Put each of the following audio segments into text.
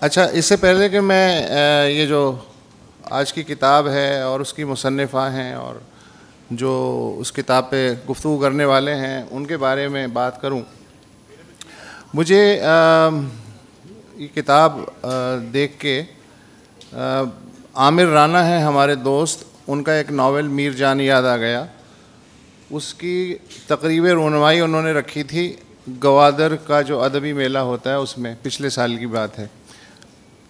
अच्छा, इससे पहले कि मैं ये जो आज की किताब है और उसकी मुसन्निफ़ा हैं और जो उस किताब पे गुफ्तगू करने वाले हैं उनके बारे में बात करूं, मुझे ये किताब देख के आमिर राना है हमारे दोस्त, उनका एक नावल मीर जान याद आ गया। उसकी तकरीब रुनमाई उन्होंने रखी थी गवादर का जो अदबी मेला होता है उसमें, पिछले साल की बात है।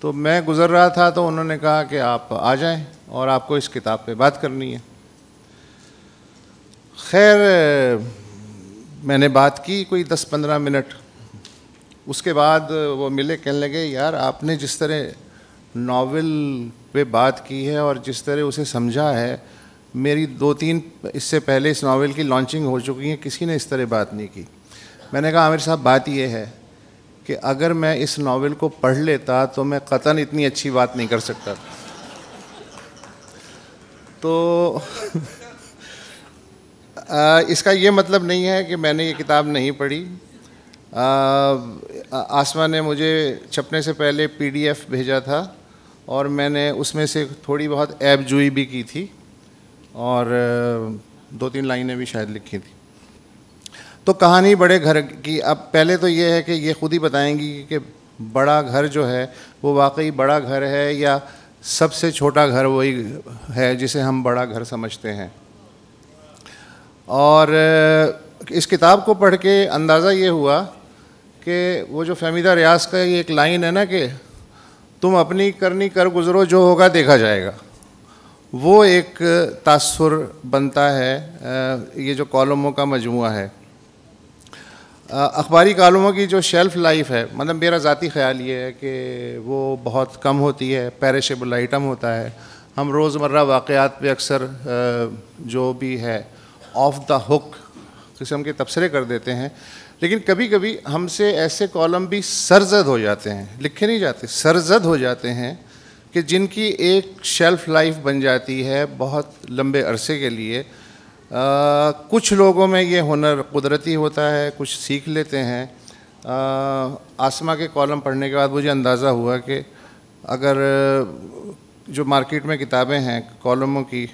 तो मैं गुज़र रहा था तो उन्होंने कहा कि आप आ जाएं और आपको इस किताब पे बात करनी है। खैर मैंने बात की कोई 10-15 मिनट। उसके बाद वो मिले, कहने लगे यार आपने जिस तरह नावल पे बात की है और जिस तरह उसे समझा है, मेरी 2-3 इससे पहले इस नावल की लॉन्चिंग हो चुकी है, किसी ने इस तरह बात नहीं की। मैंने कहा आमिर साहब बात ये है कि अगर मैं इस नावल को पढ़ लेता तो मैं कतन इतनी अच्छी बात नहीं कर सकता। तो इसका ये मतलब नहीं है कि मैंने ये किताब नहीं पढ़ी। आसमा ने मुझे छपने से पहले PDF भेजा था और मैंने उसमें से थोड़ी बहुत ऐब जुई भी की थी और 2-3 लाइनें भी शायद लिखी थी। तो कहानी बड़े घर की। अब पहले तो ये है कि ये ख़ुद ही बताएंगी कि बड़ा घर जो है वो वाकई बड़ा घर है या सबसे छोटा घर वही है जिसे हम बड़ा घर समझते हैं। और इस किताब को पढ़ के अंदाज़ा ये हुआ कि वो जो फहमीदा रियाज का ये एक लाइन है ना कि तुम अपनी करनी कर गुज़रो, जो होगा देखा जाएगा, वो एक तासुर बनता है। ये जो कॉलमों का मजमुआ है, अखबारी कॉलमों की जो शेल्फ़ लाइफ है, मतलब मेरा ज़ाती ख़्याल ये है कि वो बहुत कम होती है, पेरिशेबल आइटम होता है। हम रोज़मर्रा वाक़यात पे अक्सर जो भी है ऑफ द हुक किस्म के तबसरे कर देते हैं, लेकिन कभी कभी हमसे ऐसे कॉलम भी सरजद हो जाते हैं, लिखे नहीं जाते, सरजद हो जाते हैं कि जिनकी एक शेल्फ़ लाइफ बन जाती है बहुत लंबे अरसे के लिए। कुछ लोगों में ये हुनर कुदरती होता है, कुछ सीख लेते हैं। आसमा के कॉलम पढ़ने के बाद मुझे अंदाज़ा हुआ कि अगर जो मार्केट में किताबें हैं कॉलमों की,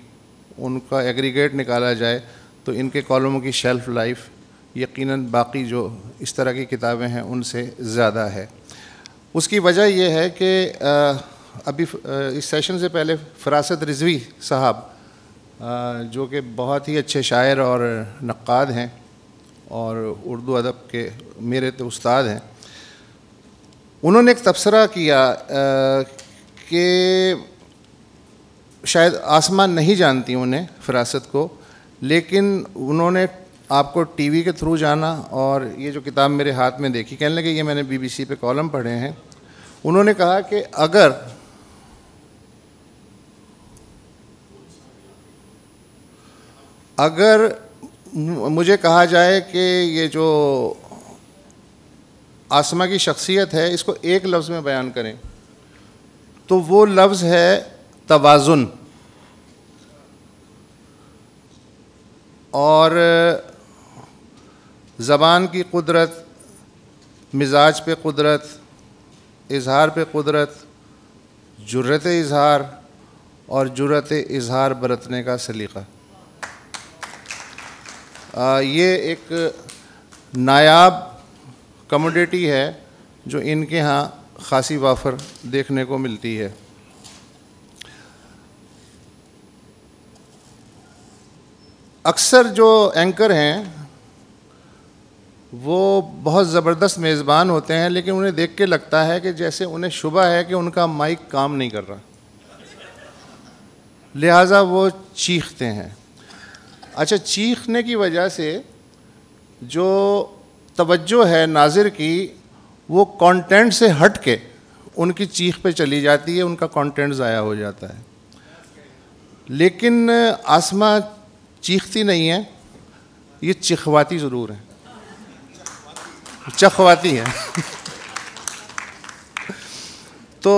उनका एग्रीगेट निकाला जाए तो इनके कॉलमों की शेल्फ़ लाइफ यकीनन बाकी जो इस तरह की किताबें हैं उनसे ज़्यादा है। उसकी वजह यह है कि अभी इस सेशन से पहले फ़रासत रिज़वी साहब, जो कि बहुत ही अच्छे शायर और नक्काद हैं और उर्दू अदब के मेरे तो उस्ताद हैं, उन्होंने एक तबसरा किया कि शायद आसमान नहीं जानती उन्हें, फ़रासत को, लेकिन उन्होंने आपको टीवी के थ्रू जाना और ये जो किताब मेरे हाथ में देखी, कहने लगे ये मैंने BBC पे कॉलम पढ़े हैं। उन्होंने कहा कि अगर मुझे कहा जाए कि ये जो आसमा की शख्सियत है इसको एक लफ्ज़ में बयान करें तो वो लफ्ज़ है तवाज़ुन। और ज़बान की कुदरत, मिजाज पे कुदरत, इज़हार पे कुदरत, जुर्रत इज़हार और जुर्रत इज़हार बरतने का सलीक़ा। ये एक नायाब कमोडिटी है जो इनके यहाँ ख़ासी वाफर देखने को मिलती है। अक्सर जो एंकर हैं वो बहुत ज़बरदस्त मेज़बान होते हैं, लेकिन उन्हें देख के लगता है कि जैसे उन्हें शुबा है कि उनका माइक काम नहीं कर रहा, लिहाजा वो चीखते हैं। अच्छा, चीखने की वजह से जो तवज्जो है नाज़िर की वो कंटेंट से हट के उनकी चीख पे चली जाती है, उनका कंटेंट ज़ाया हो जाता है। लेकिन आसमा चीखती नहीं है, ये चिखवाती ज़रूर है, चखवाती है। तो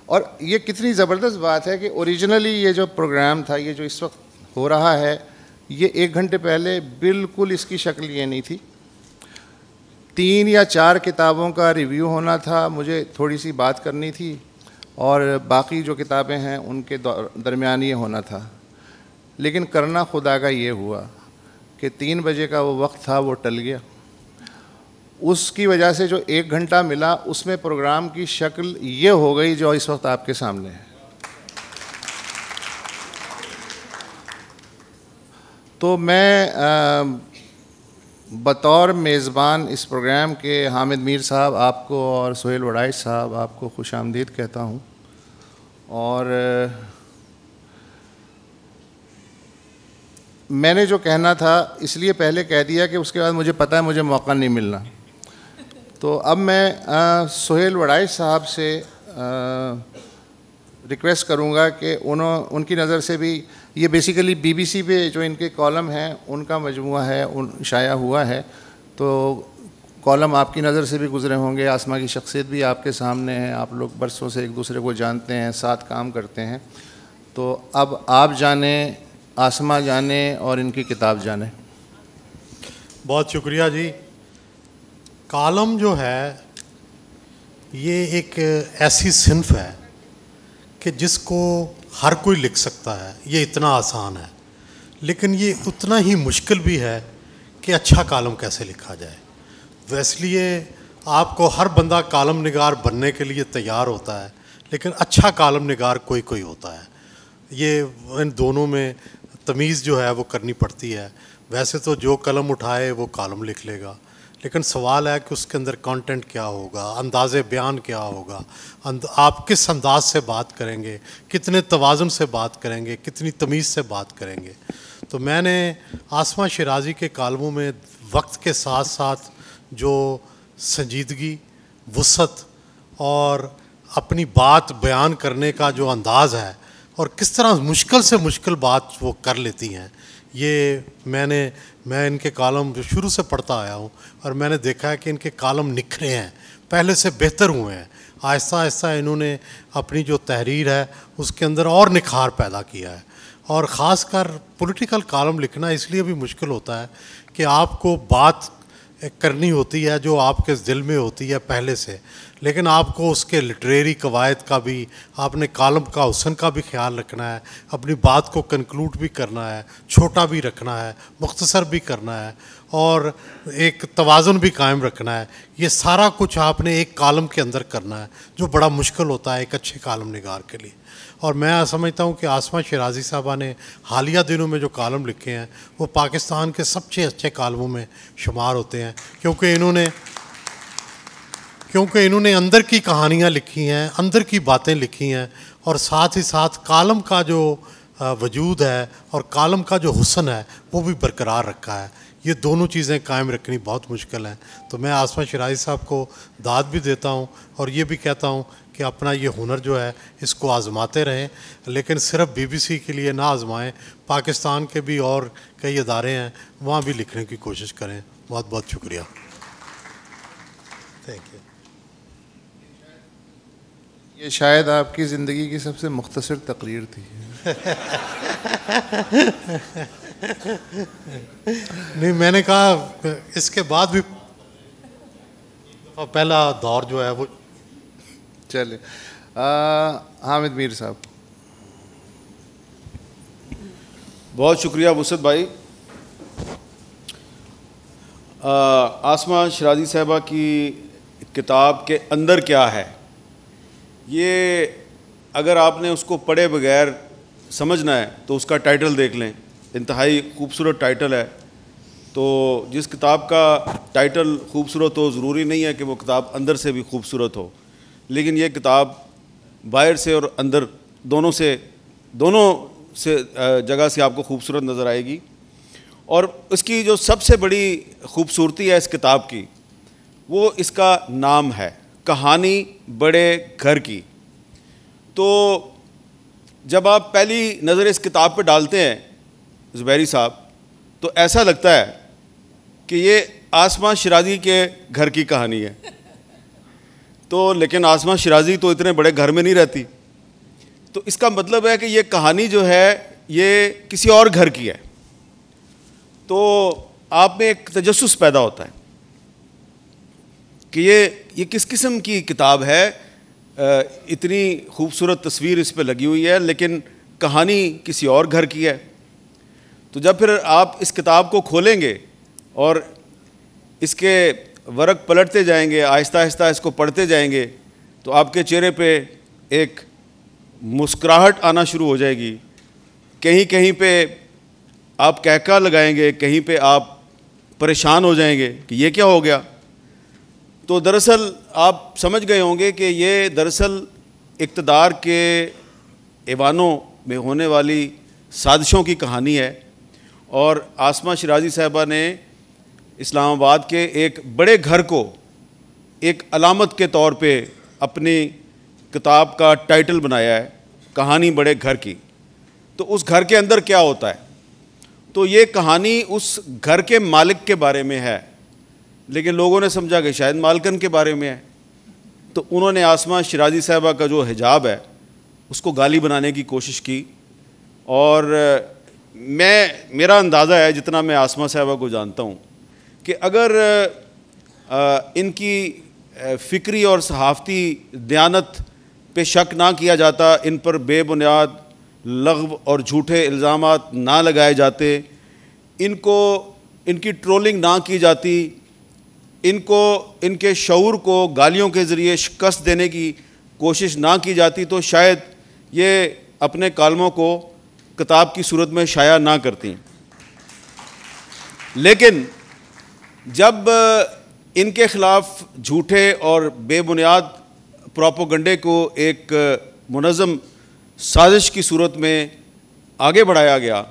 और ये कितनी ज़बरदस्त बात है कि ओरिजिनली ये जो प्रोग्राम था, ये जो इस वक्त हो रहा है, ये 1 घंटे पहले बिल्कुल इसकी शक्ल ये नहीं थी। 3 या 4 किताबों का रिव्यू होना था, मुझे थोड़ी सी बात करनी थी, और बाकी जो किताबें हैं उनके दरमियान ये होना था। लेकिन करना खुदा का ये हुआ कि 3 बजे का वो वक्त था वो टल गया। उसकी वजह से जो 1 घंटा मिला उसमें प्रोग्राम की शक्ल ये हो गई जो इस वक्त आपके सामने है। तो मैं बतौर मेज़बान इस प्रोग्राम के हामिद मीर साहब आपको और सोहेल वड़ाइच साहब आपको खुशामदीद कहता हूँ। और मैंने जो कहना था इसलिए पहले कह दिया कि उसके बाद मुझे पता है मुझे मौका नहीं मिलना। तो अब मैं सोहेल वड़ाइच साहब से रिक्वेस्ट करूँगा कि उनकी नज़र से भी, ये बेसिकली बीबीसी पे जो इनके कॉलम हैं उनका मजमूआ है, शाया हुआ है, तो कॉलम आपकी नज़र से भी गुज़रे होंगे। आसमा की शख्सियत भी आपके सामने है, आप लोग बरसों से एक दूसरे को जानते हैं, साथ काम करते हैं। तो अब आप जाने, आसमा जाने और इनकी किताब जाने। बहुत शुक्रिया जी। कॉलम जो है ये एक ऐसी सिन्फ है कि जिसको हर कोई लिख सकता है, ये इतना आसान है, लेकिन ये उतना ही मुश्किल भी है कि अच्छा कॉलम कैसे लिखा जाए। तो इसलिए आपको हर बंदा कॉलम निगार बनने के लिए तैयार होता है, लेकिन अच्छा कॉलम निगार कोई कोई होता है। ये इन दोनों में तमीज़ जो है वो करनी पड़ती है। वैसे तो जो कलम उठाए वो कॉलम लिख लेगा, लेकिन सवाल है कि उसके अंदर कंटेंट क्या होगा, अंदाज़े बयान क्या होगा, आप किस अंदाज से बात करेंगे, कितने तवाज़ुन से बात करेंगे, कितनी तमीज़ से बात करेंगे। तो मैंने आसमा शिराज़ी के कॉलमों में वक्त के साथ साथ जो संजीदगी, वुसअत और अपनी बात बयान करने का जो अंदाज़ है और किस तरह मुश्किल से मुश्किल बात वो कर लेती हैं, ये मैं इनके कॉलम जो शुरू से पढ़ता आया हूँ और मैंने देखा है कि इनके कॉलम निखरे हैं, पहले से बेहतर हुए हैं। आहिस्ता आहिस्ता इन्होंने अपनी जो तहरीर है उसके अंदर और निखार पैदा किया है। और ख़ासकर पॉलिटिकल कॉलम लिखना इसलिए भी मुश्किल होता है कि आपको बात करनी होती है जो आपके दिल में होती है पहले से, लेकिन आपको उसके लिटरेरी कवायद का भी, आपने कॉलम का हुस्न का भी ख्याल रखना है, अपनी बात को कंक्लूड भी करना है, छोटा भी रखना है, मुख्तसर भी करना है और एक तवाज़ुन भी कायम रखना है। ये सारा कुछ आपने एक कॉलम के अंदर करना है, जो बड़ा मुश्किल होता है एक अच्छे कॉलम निगार के लिए। और मैं समझता हूँ कि आसमा शिराज़ी साहबा ने हालिया दिनों में जो कॉलम लिखे हैं वो पाकिस्तान के सबसे अच्छे कॉलमों में शुमार होते हैं, क्योंकि इन्होंने अंदर की कहानियाँ लिखी हैं, अंदर की बातें लिखी हैं और साथ ही साथ कॉलम का जो वजूद है और कॉलम का जो हुस्न है वो भी बरकरार रखा है। ये दोनों चीज़ें कायम रखनी बहुत मुश्किल हैं। तो मैं आसमा शिराज़ी साहब को दाद भी देता हूँ और ये भी कहता हूँ कि अपना ये हुनर जो है इसको आज़माते रहें, लेकिन सिर्फ बीबीसी के लिए ना आज़माएं, पाकिस्तान के भी और कई इदारे हैं वहाँ भी लिखने की कोशिश करें। बहुत बहुत शुक्रिया। Thank you. ये शायद आपकी ज़िंदगी की सबसे मुख्तसर तकरीर थी। नहीं, मैंने कहा इसके बाद भी पहला दौर जो है वो। चले हामिद मीर साहब। बहुत शुक्रिया वुसअत भाई। आसमा शिराज़ी साहबा की किताब के अंदर क्या है, ये अगर आपने उसको पढ़े बगैर समझना है तो उसका टाइटल देख लें, इंतहाई खूबसूरत टाइटल है। तो जिस किताब का टाइटल खूबसूरत हो ज़रूरी नहीं है कि वो किताब अंदर से भी खूबसूरत हो, लेकिन ये किताब बाहर से और अंदर दोनों से जगह से आपको खूबसूरत नज़र आएगी। और इसकी जो सबसे बड़ी खूबसूरती है इस किताब की, वो इसका नाम है, कहानी बड़े घर की। तो जब आप पहली नज़र इस किताब पे डालते हैं ज़ुबैरी साहब, तो ऐसा लगता है कि ये आसमा शिराज़ी के घर की कहानी है। तो लेकिन आसमा शिराज़ी तो इतने बड़े घर में नहीं रहती, तो इसका मतलब है कि ये कहानी जो है ये किसी और घर की है। तो आप में एक तजस्सुस पैदा होता है। कि ये किस किस्म की किताब है, इतनी खूबसूरत तस्वीर इस पे लगी हुई है लेकिन कहानी किसी और घर की है। तो जब फिर आप इस किताब को खोलेंगे और इसके वर्क पलटते जाएंगे, आहिस्ता आहिस्ता इसको पढ़ते जाएंगे, तो आपके चेहरे पे एक मुस्कुराहट आना शुरू हो जाएगी। कहीं कहीं पे आप कहका लगाएंगे, कहीं पे आप परेशान हो जाएंगे कि ये क्या हो गया। तो दरअसल आप समझ गए होंगे कि ये दरअसल इक़्तिदार के ऐवानों में होने वाली साजिशों की कहानी है। और आसमा शिराजी साहिबा ने इस्लामाबाद के एक बड़े घर को एक अलामत के तौर पे अपनी किताब का टाइटल बनाया है, कहानी बड़े घर की। तो उस घर के अंदर क्या होता है, तो ये कहानी उस घर के मालिक के बारे में है, लेकिन लोगों ने समझा कि शायद मालकन के बारे में है। तो उन्होंने आसमा शिराजी साहिबा का जो हिजाब है उसको गाली बनाने की कोशिश की। और मेरा अंदाज़ा है, जितना मैं आसमा साहिबा को जानता हूँ, कि अगर इनकी फ़िक्री और सहाफ़ती दयानत पे शक ना किया जाता, इन पर बेबुनियाद लग़्व और झूठे इल्ज़ामात ना लगाए जाते, इनकी ट्रोलिंग ना की जाती, इनके शऊर को गालियों के ज़रिए शिकस्त देने की कोशिश ना की जाती, तो शायद ये अपने कालमों को किताब की सूरत में शाया ना करती। लेकिन जब इनके ख़िलाफ़ झूठे और बेबुनियाद प्रोपोगंडे को एक मुनज़्ज़म साजिश की सूरत में आगे बढ़ाया गया,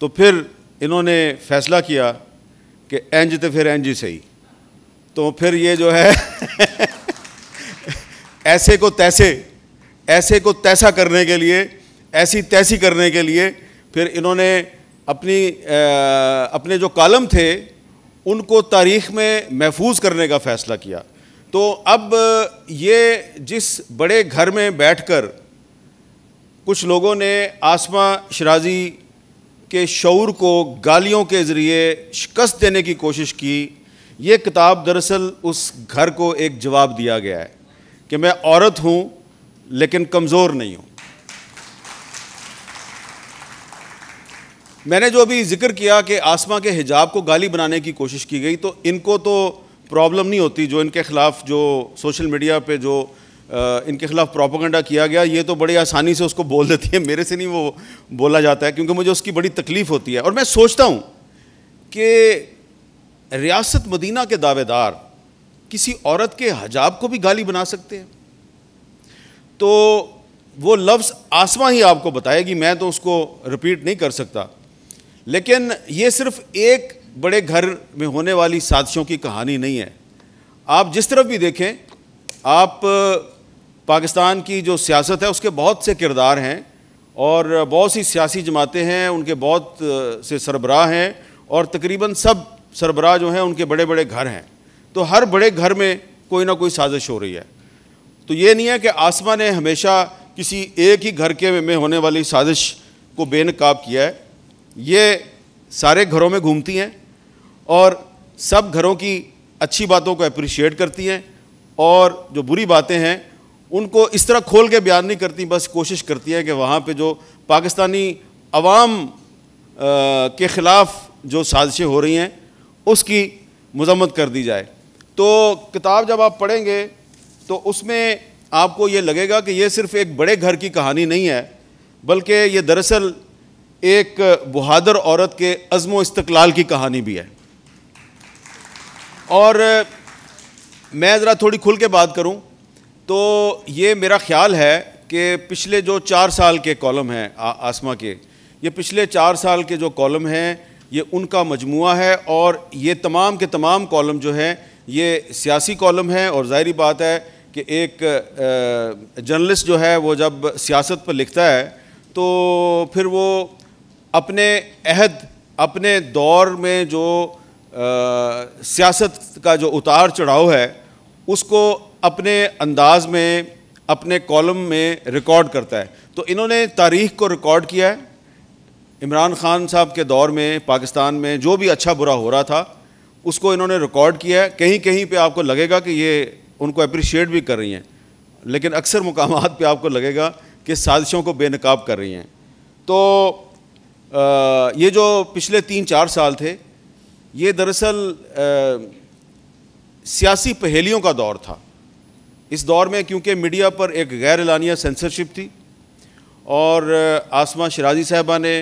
तो फिर इन्होंने फ़ैसला किया कि एंज तो फिर एंज ही सही। तो फिर ये जो है ऐसे को तैसा करने के लिए, ऐसी तैसी करने के लिए, फिर इन्होंने अपने जो कालम थे उनको तारीख़ में महफूज करने का फ़ैसला किया। तो अब ये जिस बड़े घर में बैठकर कुछ लोगों ने आसमा शिराजी के शऊर को गालियों के ज़रिए शिकस्त देने की कोशिश की, ये किताब दरअसल उस घर को एक जवाब दिया गया है कि मैं औरत हूँ लेकिन कमज़ोर नहीं हूँ। मैंने जो अभी जिक्र किया कि आसमा के हिजाब को गाली बनाने की कोशिश की गई, तो इनको तो प्रॉब्लम नहीं होती, जो इनके ख़िलाफ़ जो सोशल मीडिया पे जो इनके ख़िलाफ़ प्रोपेगेंडा किया गया, ये तो बड़ी आसानी से उसको बोल देती है। मेरे से नहीं वो बोला जाता है, क्योंकि मुझे उसकी बड़ी तकलीफ़ होती है। और मैं सोचता हूँ कि रियासत मदीना के दावेदार किसी औरत के हिजाब को भी गाली बना सकते हैं, तो वो लफ्ज़ आसमा ही आपको बताएगी, मैं तो उसको रिपीट नहीं कर सकता। लेकिन ये सिर्फ़ एक बड़े घर में होने वाली साजिशों की कहानी नहीं है। आप जिस तरफ भी देखें, आप पाकिस्तान की जो सियासत है उसके बहुत से किरदार हैं और बहुत सी सियासी जमातें हैं, उनके बहुत से सरबराह हैं, और तकरीबन सब सरबराह जो हैं उनके बड़े बड़े घर हैं। तो हर बड़े घर में कोई ना कोई साजिश हो रही है। तो ये नहीं है कि आसमा ने हमेशा किसी एक ही घर के में होने वाली साजिश को बेनकाब किया है। ये सारे घरों में घूमती हैं और सब घरों की अच्छी बातों को अप्रिशिएट करती हैं, और जो बुरी बातें हैं उनको इस तरह खोल के बयान नहीं करती, बस कोशिश करती है कि वहाँ पे जो पाकिस्तानी अवाम के ख़िलाफ़ जो साजिशें हो रही हैं उसकी मज़म्मत कर दी जाए। तो किताब जब आप पढ़ेंगे तो उसमें आपको ये लगेगा कि ये सिर्फ़ एक बड़े घर की कहानी नहीं है, बल्कि ये दरअसल एक बहादुर औरत के अज़्म व इस्तक़लाल की कहानी भी है। और मैं ज़रा थोड़ी खुल के बात करूं तो ये मेरा ख़्याल है कि पिछले जो 4 साल के कॉलम हैं आसमा के, ये पिछले 4 साल के जो कॉलम हैं ये उनका मजमुआ है, और ये तमाम के तमाम कॉलम जो हैं ये सियासी कॉलम हैं। और ज़ाहिरी बात है कि एक जर्नलिस्ट जो है वो जब सियासत पर लिखता है तो फिर वो अपने अहद, अपने दौर में जो सियासत का जो उतार चढ़ाव है उसको अपने अंदाज में, अपने कॉलम में रिकॉर्ड करता है। तो इन्होंने तारीख़ को रिकॉर्ड किया है। इमरान ख़ान साहब के दौर में पाकिस्तान में जो भी अच्छा बुरा हो रहा था उसको इन्होंने रिकॉर्ड किया है। कहीं कहीं पे आपको लगेगा कि ये उनको अप्रिशिएट भी कर रही हैं, लेकिन अक्सर मुकामात पे आपको लगेगा कि साजिशों को बेनकाब कर रही हैं। तो ये जो पिछले 3-4 साल थे, ये दरअसल सियासी पहेलियों का दौर था। इस दौर में क्योंकि मीडिया पर एक गैर एलानिया सेंसरशिप थी और आसमा शिराजी साहबा ने,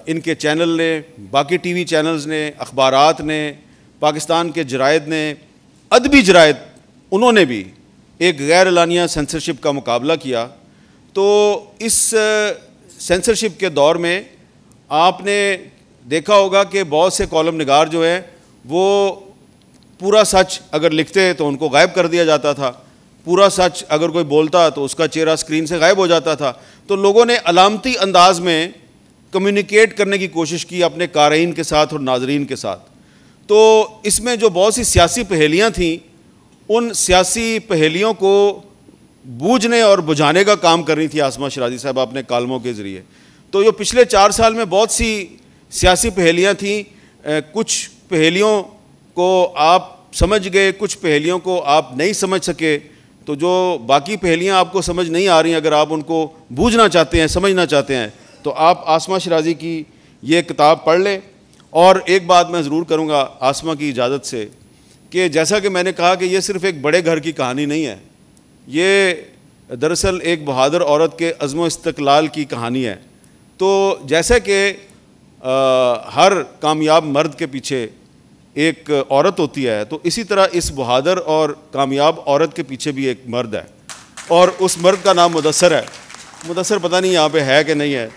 इनके चैनल ने, बाकी टीवी चैनल्स ने, अखबारात ने, पाकिस्तान के जराइद ने, अदबी जराइद, उन्होंने भी एक गैर एलानिया सेंसरशिप का मुकाबला किया। तो इस सेंसरशिप के दौर में आपने देखा होगा कि बहुत से कॉलम निगार जो हैं वो पूरा सच अगर लिखते तो उनको गायब कर दिया जाता था, पूरा सच अगर कोई बोलता तो उसका चेहरा स्क्रीन से गायब हो जाता था। तो लोगों ने अलामती अंदाज में कम्युनिकेट करने की कोशिश की अपने क़ारीन के साथ और नाजरीन के साथ। तो इसमें जो बहुत सी सियासी पहेलियाँ थीं, उन सियासी पहेलियों को बूझने और बुझाने का काम कर रही थी आसमा शिराजी साहब अपने कालमों के ज़रिए। तो जो पिछले 4 साल में बहुत सी सियासी पहेलियाँ थीं, कुछ पहेलियों को आप समझ गए, कुछ पहेलियों को आप नहीं समझ सके। तो जो बाकी पहेलियाँ आपको समझ नहीं आ रही, अगर आप उनको बूझना चाहते हैं, समझना चाहते हैं, तो आप आसमा शिराजी की ये किताब पढ़ लें। और एक बात मैं ज़रूर करूँगा आसमा की इजाज़त से, कि जैसा कि मैंने कहा कि ये सिर्फ़ एक बड़े घर की कहानी नहीं है, ये दरअसल एक बहादुर औरत के अज़्म व इस्तक़लाल की कहानी है। तो जैसे कि हर कामयाब मर्द के पीछे एक औरत होती है, तो इसी तरह इस बहादुर और कामयाब औरत के पीछे भी एक मर्द है, और उस मर्द का नाम मुदस्सर है। मुदस्सर पता नहीं यहाँ पे है कि नहीं है।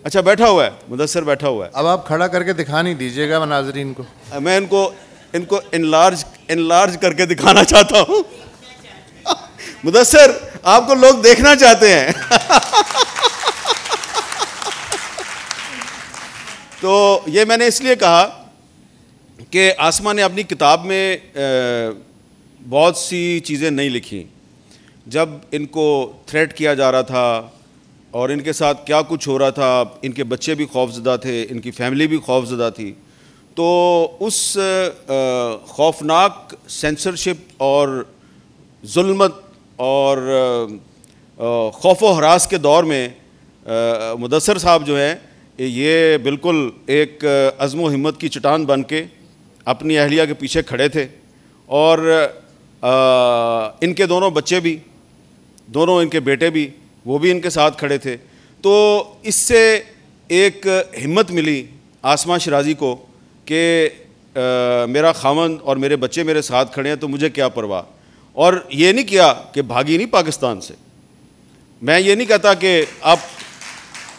अच्छा, बैठा हुआ है, मुदस्सर बैठा हुआ है। अब आप खड़ा करके दिखा नहीं दीजिएगा नाज़रीन को। मैं इनको इनलार्ज करके दिखाना चाहता हूँ। मुदस्सर, आपको लोग देखना चाहते हैं। तो ये मैंने इसलिए कहा कि आसमा ने अपनी किताब में बहुत सी चीज़ें नहीं लिखी। जब इनको थ्रेट किया जा रहा था और इनके साथ क्या कुछ हो रहा था, इनके बच्चे भी खौफज़दा थे, इनकी फैमिली भी खौफज़दा थी। तो उस खौफनाक सेंसरशिप और जुल्मत और खौफ व हरास के दौर में मुदस्सर साहब जो है, ये बिल्कुल एक अज़्म व हिम्मत की चट्टान बन के अपनी अहलिया के पीछे खड़े थे। और इनके दोनों बच्चे भी, दोनों इनके बेटे भी, वो भी इनके साथ खड़े थे। तो इससे एक हिम्मत मिली आसमा शिराजी को कि मेरा खामन और मेरे बच्चे मेरे साथ खड़े हैं, तो मुझे क्या परवाह। और ये नहीं किया कि भागी नहीं पाकिस्तान से। मैं ये नहीं कहता कि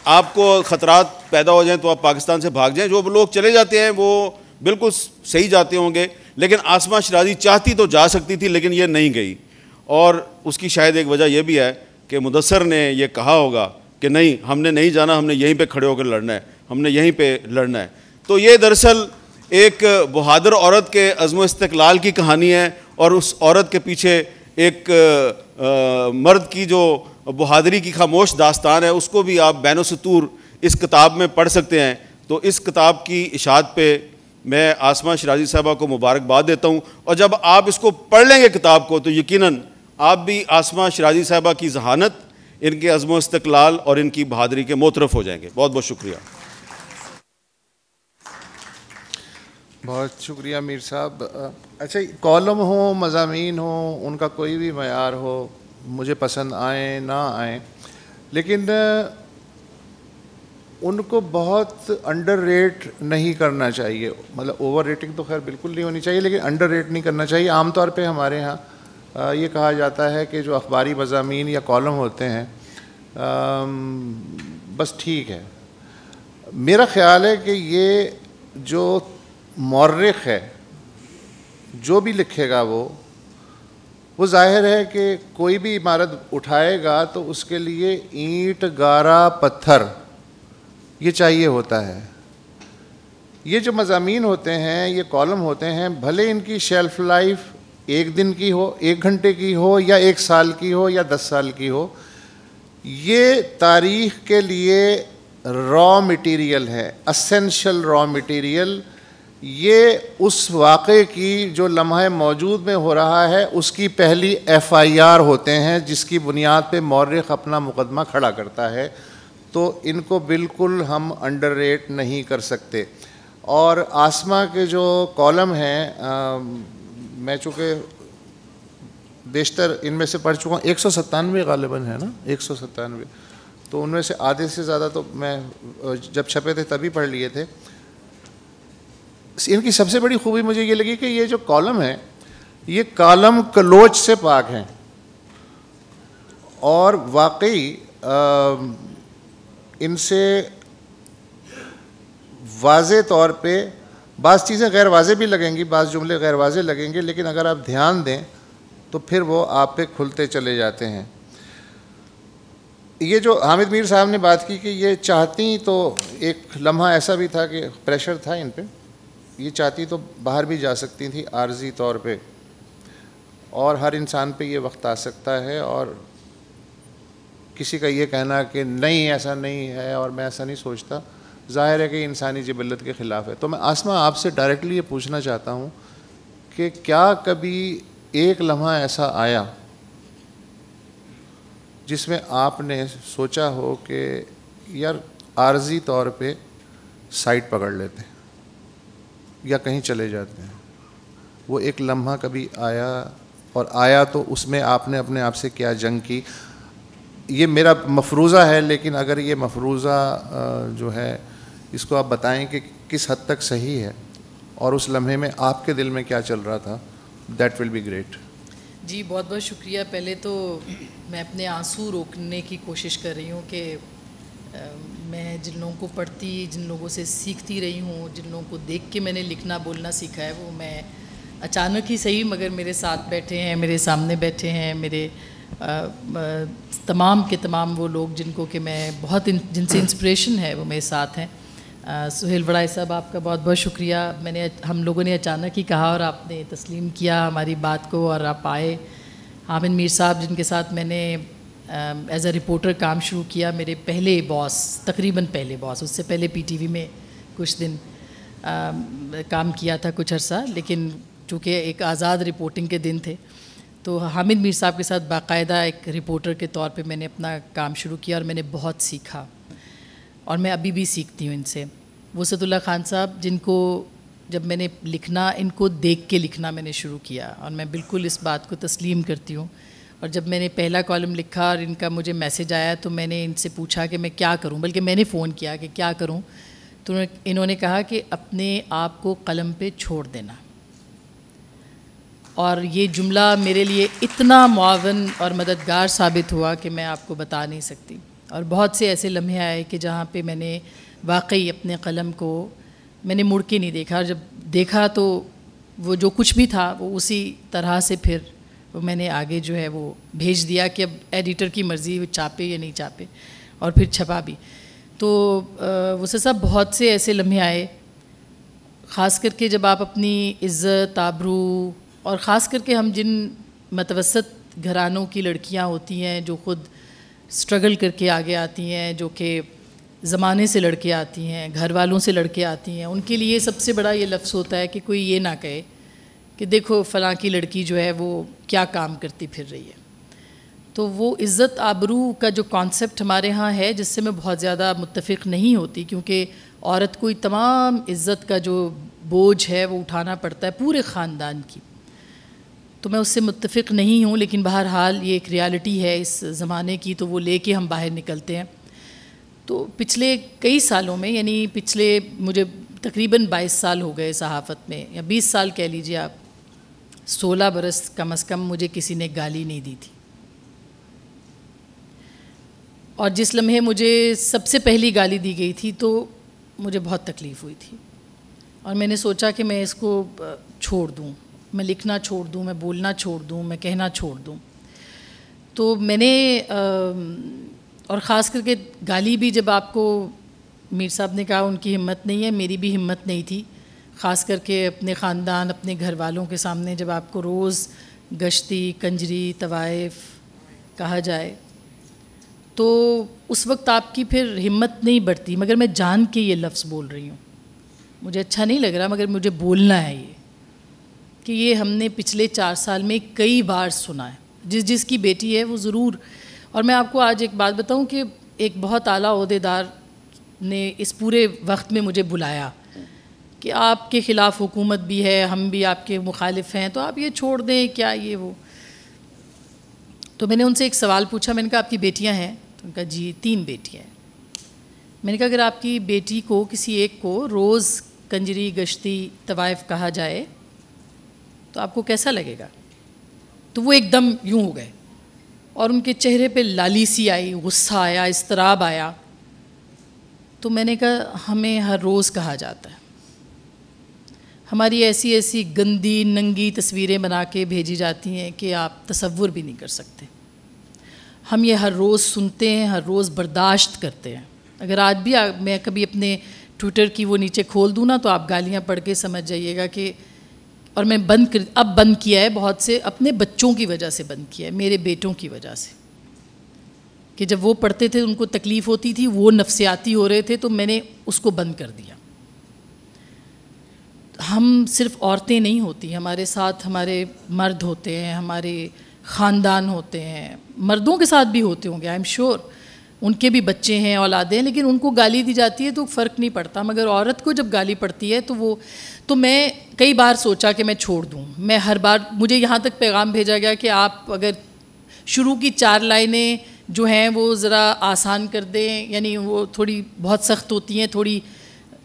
आपको ख़तरात पैदा हो जाएं तो आप पाकिस्तान से भाग जाएं। जो लोग चले जाते हैं वो बिल्कुल सही जाते होंगे, लेकिन आसमा शिराजी चाहती तो जा सकती थी, लेकिन ये नहीं गई। और उसकी शायद एक वजह यह भी है कि मुदस्सर ने यह कहा होगा कि नहीं, हमने नहीं जाना, हमने यहीं पे खड़े होकर लड़ना है, हमने यहीं पे लड़ना है। तो ये दरअसल एक बहादुर औरत के अज़्म व इस्तक़लाल की कहानी है, और उस औरत के पीछे एक मर्द की जो बहादुरी की खामोश दास्तान है, उसको भी आप बैन सुतूर इस किताब में पढ़ सकते हैं। तो इस किताब की इशाअत पे मैं आसमा शिराजी साहबा को मुबारकबाद देता हूँ। और जब आप इसको पढ़ लेंगे किताब को, तो यकीनन आप भी आसमा शिराजी साहबा की जहानत, इनके अज़्म व इस्तक़लाल और इनकी बहादुरी के मोतरफ़ हो जाएंगे। बहुत बहुत शुक्रिया। बहुत शुक्रिया मीर साहब। अच्छा, कॉलम हो, मज़ामीन हो, उनका कोई भी मयार हो, मुझे पसंद आए ना आए, लेकिन उनको बहुत अंडर रेट नहीं करना चाहिए। मतलब ओवर रेटिंग तो खैर बिल्कुल नहीं होनी चाहिए, लेकिन अंडर रेट नहीं करना चाहिए। आमतौर पे हमारे यहाँ ये कहा जाता है कि जो अखबारी मज़ामीन या कॉलम होते हैं बस ठीक है। मेरा ख़्याल है कि ये जो मौर्रिख़ है, जो भी लिखेगा वो ज़ाहिर है कि कोई भी इमारत उठाएगा तो उसके लिए ईंट, गारा, पत्थर ये चाहिए होता है। ये जो मज़ामीन होते हैं, ये कॉलम होते हैं, भले इनकी शेल्फ़ लाइफ 1 दिन की हो, 1 घंटे की हो, या 1 साल की हो, या 10 साल की हो, ये तारीख़ के लिए रॉ मटेरियल है, असेंशियल रॉ मटेरियल। ये उस वाक़े की जो लम्हा मौजूद में हो रहा है उसकी पहली FIR होते हैं, जिसकी बुनियाद पे मौर्रिख अपना मुकदमा खड़ा करता है। तो इनको बिल्कुल हम अंडररेट नहीं कर सकते। और आसमा के जो कॉलम हैं, मैं चूँकि बेशतर इनमें से पढ़ चुका हूँ, 197 गालिबन है ना, 197, तो उनमें से आधे से ज़्यादा तो मैं जब छपे थे तभी पढ़ लिए थे। इनकी सबसे बड़ी खूबी मुझे ये लगी कि ये जो कॉलम है ये कॉलम कलोच से पाक हैं और वाकई इनसे वाज़े तौर पे बाज़ चीज़ें गैर वाज़े भी लगेंगी, बाज़ जुमले गैर वाज़े लगेंगे, लेकिन अगर आप ध्यान दें तो फिर वो आप पे खुलते चले जाते हैं। ये जो हामिद मीर साहब ने बात की कि ये चाहती, तो एक लम्हा ऐसा भी था कि प्रेशर था इन पे, ये चाहती तो बाहर भी जा सकती थी आर्जी तौर पे, और हर इंसान पे ये वक्त आ सकता है। और किसी का ये कहना कि नहीं ऐसा नहीं है और मैं ऐसा नहीं सोचता, ज़ाहिर है कि इंसानी जिबल्लत के ख़िलाफ़ है। तो मैं आसमा आपसे डायरेक्टली ये पूछना चाहता हूँ कि क्या कभी एक लम्हा ऐसा आया जिसमें आपने सोचा हो कि यार आर्जी तौर पे साइड पकड़ लेते हैं या कहीं चले जाते हैं? वो एक लम्हा कभी आया, और आया तो उसमें आपने अपने आप से क्या जंग की? ये मेरा मफरूज़ा है, लेकिन अगर ये मफरूज़ा जो है इसको आप बताएं कि किस हद तक सही है और उस लम्हे में आपके दिल में क्या चल रहा था, दैट विल बी ग्रेट। जी बहुत बहुत शुक्रिया। पहले तो मैं अपने आंसू रोकने की कोशिश कर रही हूँ कि मैं जिन लोगों को पढ़ती, जिन लोगों से सीखती रही हूँ, जिन लोगों को देख के मैंने लिखना बोलना सीखा है, वो मैं अचानक ही सही मगर मेरे साथ बैठे हैं, मेरे सामने बैठे हैं, मेरे तमाम के तमाम वो लोग जिनको कि मैं बहुत जिनसे इंस्पिरेशन है वो मेरे साथ हैं। सुहेल वड़ाई साहब, आपका बहुत बहुत शुक्रिया। हम लोगों ने अचानक ही कहा और आपने तस्लीम किया हमारी बात को और आप आए। हामिद मीर साहब, जिनके साथ मैंने एज अ रिपोर्टर काम शुरू किया, मेरे पहले बॉस, तकरीबन पहले बॉस, उससे पहले PTV में कुछ दिन काम किया था कुछ अर्सा, लेकिन चूँकि एक आज़ाद रिपोर्टिंग के दिन थे तो हामिद मीर साहब के साथ बाकायदा एक रिपोर्टर के तौर पे मैंने अपना काम शुरू किया और मैंने बहुत सीखा और मैं अभी भी सीखती हूँ इनसे। वसअतुल्लाह खान साहब, जिनको जब मैंने लिखना, इनको देख के लिखना मैंने शुरू किया और मैं बिल्कुल इस बात को तस्लीम करती हूँ। और जब मैंने पहला कॉलम लिखा और इनका मुझे मैसेज आया तो मैंने इनसे पूछा कि मैं क्या करूँ, बल्कि मैंने फ़ोन किया कि क्या करूँ, तो इन्होंने कहा कि अपने आप को कलम पे छोड़ देना। और ये जुमला मेरे लिए इतना मुआवन और मददगार साबित हुआ कि मैं आपको बता नहीं सकती। और बहुत से ऐसे लम्हे आए कि जहाँ पे मैंने वाकई अपने कलम को मैंने मुड़ के नहीं देखा, और जब देखा तो वो जो कुछ भी था वो उसी तरह से फिर वो मैंने आगे जो है वो भेज दिया कि अब एडिटर की मर्ज़ी वो चापे या नहीं चापे, और फिर छपा भी। तो वो सब बहुत से ऐसे लम्हे आए, ख़ास करके जब आप अपनी इज़्ज़त, आबरू, और ख़ास करके हम जिन मतवसत घरानों की लड़कियां होती हैं जो ख़ुद स्ट्रगल करके आगे आती हैं, जो कि ज़माने से लड़के आती हैं, घर वालों से लड़के आती हैं, उनके लिए सबसे बड़ा ये लफ्ज़ होता है कि कोई ये ना कहे कि देखो फ़लाँ की लड़की जो है वो क्या काम करती फिर रही है। तो वो इज़्ज़त आबरू का जो कॉन्सेप्ट हमारे यहाँ है, जिससे मैं बहुत ज़्यादा मुत्तफ़िक़ नहीं होती, क्योंकि औरत को तमाम इज़्ज़त का जो बोझ है वो उठाना पड़ता है पूरे ख़ानदान की, तो मैं उससे मुत्तफ़िक़ नहीं हूँ। लेकिन बहरहाल ये एक रियलिटी है इस ज़माने की, तो वो लेके हम बाहर निकलते हैं। तो पिछले कई सालों में, यानी पिछले मुझे तकरीबन 22 साल हो गए सहाफ़त में, या 20 साल कह लीजिए आप, 16 बरस कम से कम मुझे किसी ने गाली नहीं दी थी। और जिस लम्हे मुझे सबसे पहली गाली दी गई थी तो मुझे बहुत तकलीफ़ हुई थी और मैंने सोचा कि मैं इसको छोड़ दूँ, मैं लिखना छोड़ दूँ, मैं बोलना छोड़ दूँ, मैं कहना छोड़ दूँ। तो मैंने और ख़ास करके गाली भी, जब आपको मीर साहब ने कहा उनकी हिम्मत नहीं है, मेरी भी हिम्मत नहीं थी, ख़ास करके अपने ख़ानदान, अपने घर वालों के सामने जब आपको रोज़ गश्ती, कंजरी, तवाइफ कहा जाए तो उस वक्त आपकी फिर हिम्मत नहीं बढ़ती। मगर मैं जान के ये लफ्ज़ बोल रही हूँ, मुझे अच्छा नहीं लग रहा, मगर मुझे बोलना है ये कि ये हमने पिछले 4 साल में कई बार सुना है। जिसकी बेटी है वो ज़रूर। और मैं आपको आज एक बात बताऊं कि एक बहुत आला ओहदेदार ने इस पूरे वक्त में मुझे बुलाया कि आपके ख़िलाफ़ हुकूमत भी है, हम भी आपके मुखालिफ हैं, तो आप ये छोड़ दें क्या ये वो। तो मैंने उनसे एक सवाल पूछा, मैंने कहा आपकी बेटियां हैं? तो उनका जी 3 बेटियां हैं। मैंने कहा अगर आपकी बेटी को किसी एक को रोज़ कंजरी गश्ती तवाइफ कहा जाए तो आपको कैसा लगेगा? तो वो एकदम यूं हो गए और उनके चेहरे पे लाली सी आई, गुस्सा आया, इस्तराब आया। तो मैंने कहा हमें हर रोज़ कहा जाता है, हमारी ऐसी ऐसी गंदी नंगी तस्वीरें बना के भेजी जाती हैं कि आप तसव्वुर भी नहीं कर सकते। हम ये हर रोज़ सुनते हैं, हर रोज़ बर्दाश्त करते हैं। अगर आज भी मैं कभी अपने ट्विटर की वो नीचे खोल दूँ ना, तो आप गालियाँ पढ़ के समझ जाइएगा कि, और मैं अब बंद किया है, बहुत से अपने बच्चों की वजह से बंद किया है, मेरे बेटों की वजह से, कि जब वो पढ़ते थे उनको तकलीफ़ होती थी, वो नफसियाती हो रहे थे, तो मैंने उसको बंद कर दिया। हम सिर्फ औरतें नहीं होती, हमारे साथ हमारे मर्द होते हैं, हमारे ख़ानदान होते हैं, मर्दों के साथ भी होते होंगे, आई एम श्योर, उनके भी बच्चे हैं, औलादें हैं, लेकिन उनको गाली दी जाती है तो फ़र्क नहीं पड़ता। मगर औरत को जब गाली पड़ती है तो मैं कई बार सोचा कि मैं छोड़ दूँ। मैं हर बार, मुझे यहाँ तक पैगाम भेजा गया कि आप अगर शुरू की 4 लाइनें जो हैं वो ज़रा आसान कर दें, यानी वो थोड़ी बहुत सख्त होती हैं, थोड़ी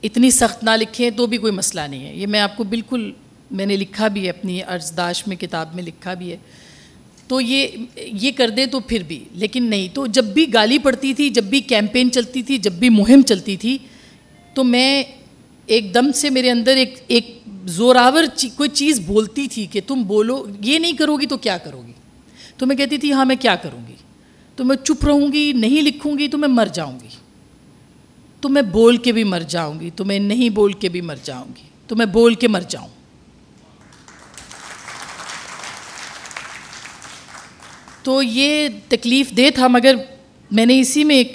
इतनी सख्त ना लिखें तो भी कोई मसला नहीं है। ये मैं आपको बिल्कुल, मैंने लिखा भी है अपनी अर्जदाश में, किताब में लिखा भी है। तो ये कर दे तो फिर भी, लेकिन नहीं। तो जब भी गाली पड़ती थी, जब भी कैंपेन चलती थी, जब भी मुहिम चलती थी, तो मैं एकदम से मेरे अंदर एक ज़ोरावर कोई चीज़ बोलती थी कि तुम बोलो, ये नहीं करोगी तो क्या करोगी। तो मैं कहती थी हाँ मैं क्या करूँगी, तो मैं चुप रहूँगी, नहीं लिखूँगी तो मैं मर जाऊँगी, तो मैं बोल के भी मर जाऊँगी, तो मैं नहीं बोल के भी मर जाऊँगी, तो मैं बोल के मर जाऊँ। तो ये तकलीफ़ दे था, मगर मैंने इसी में एक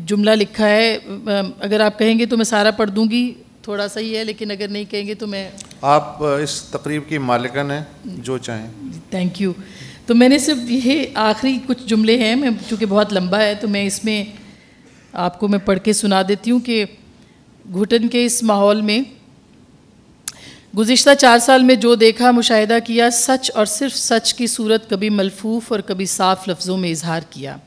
जुमला लिखा है, अगर आप कहेंगे तो मैं सारा पढ़ दूँगी, थोड़ा सा ही है, लेकिन अगर नहीं कहेंगे तो मैं। आप इस तकरीब की मालिकन हैं, जो चाहें। Thank you. तो मैंने सिर्फ ये आखिरी कुछ जुमले हैं, मैं चूँकि बहुत लंबा है तो मैं इसमें आपको मैं पढ़ के सुना देती हूँ कि घुटन के इस माहौल में गुज़िश्ता 4 साल में जो देखा, मुशाहिदा किया, सच और सिर्फ सच की सूरत कभी मलफूफ और कभी साफ लफ्ज़ों में इजहार किया।